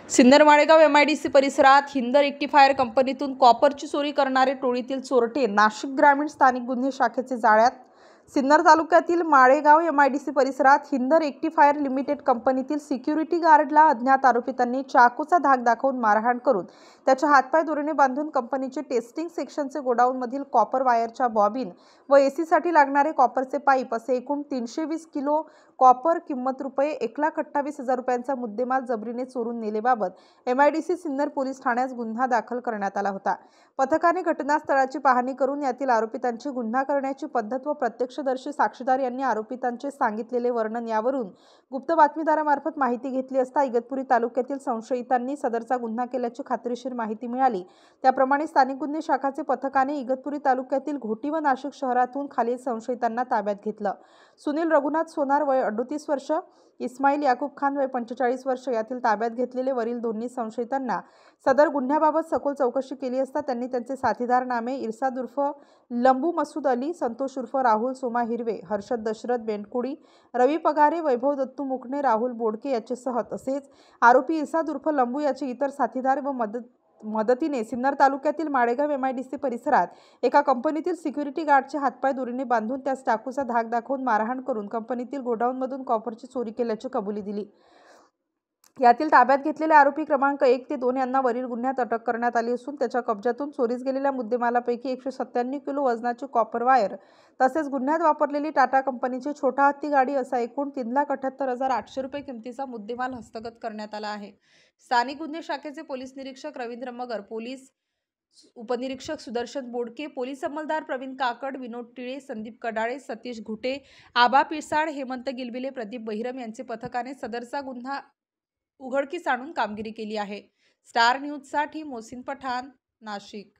Sinnar Malegaon MIDC परिसरात Hind rectifier कंपनीतून कॉपरची चोरी करणारे टोळीतील चोरटे नाशिक ग्रामीण स्थानिक गुन्हे शाखेचे जाळ्यात। सिन्नर तालुक्यातील माळेगाव MIDC परिसरात हिंद रेक्टिफायर लिमिटेड कंपनीतील सिक्युरिटी गार्डला अज्ञात आरोपितांनी चाकूचा धाक दाखवून मारहाण करून त्याचे हातपाय दोरीने बांधून कंपनीचे टेस्टिंग सेक्शनचे गोडाऊन मधील कॉपर वायरच्या बॉबिन व AC साठी लागणारे कॉपरचे पाईप असे एकूण 320 किलो कॉपर किंमत रुपये 1,28,000 रुपयांचा मुद्देमाल जबरीने चोरून नेल्याबाबत MIDC सिन्नर पोलीस ठाण्यात गुन्हा दाखल करण्यात आला होता। पथकाने घटनास्थळाची पाहणी करून यातील आरोपितांची गुन्हा करण्याची पद्धत व प्रत्यक्षदर्शी साक्षीदार यांनी आरोपितांचे सांगितलेले वर्णन यावरून गुप्त बातमीदारामार्फत माहिती घेतली असता इगतपुरी तालुक्यातील संशयितांनी सदरचा गुन्हा केल्याची खात्रीशीर माहिती मिळाली। त्याप्रमाणे स्थानिक गुन्हे शाखाचे पथकाने इगतपुरी तालुक्यातील घोटी व नाशिक शहरातून खालील संशयितांना ताब्यात घेतलं। सुनील रघुनाथ सोनार वय 38 वर्ष, इस्माईल याकूब खान वय 45 वर्ष यातील ताब्यात घेतलेले वरील दोन्ही संशयितांना सदर गुन्ह्याबाबत सखोल चौकशी केली असता त्यांनी त्यांचे साथीदार नामे इरसाद उर्फ लंबू मसूद अली, संतोष उर्फ राहुल सोमा हिरवे, हर्षद दशरथ बेंडकुडी, रवी पगारे, वैभव दत्तू मुकणे, राहुल बोडके याच्यासह तसेच आरोपी इरसाद उर्फ लंबू याचे इतर साथीदार व मदतीने सिन्नर तालुक्यातील माळेगाव MIDC परिसरात एका कंपनीतील सिक्युरिटी गार्डचे हातपाय दोरीने बांधून त्यास चाकूचा धाक दाखवून मारहाण करून कंपनीतील गोडाऊनमधून कॉपरची चोरी केल्याची कबुली दिली। यातील ताब्यात घेतलेले आरोपी क्रमांक 1 ते 2 यांना वरील गुन्ह्यात अटक करण्यात आली असून त्याच्या कब्जातून चोरीस गेलेल्या मुद्देमालापैकी 197 किलो वजनाची कॉपर वायर तसेच गुन्ह्यात वापरलेली टाटा कंपनीची छोटा हत्ती गाडी असा एकूण 3,78,800 रुपये किमतीचा मुद्देमाल हस्तगत करण्यात आला आहे। स्थानिक गुन्हे शाखेचे पोलीस निरीक्षक रवींद्र मगर, पोलीस उपनिरीक्षक सुदर्शन बोडके, पोलीस अंमलदार प्रवीण काकड, विनोद टिळे, संदीप कडाळे, सतीश घुटे, आबा पिसाळ, हेमंत गिलबिले, प्रदीप बहिरम यांचे पथकाने सदरचा गुन्हा उघडकीस आणून कामगिरी केली आहे। स्टार न्यूज साठी मोहसिन पठाण, नाशिक।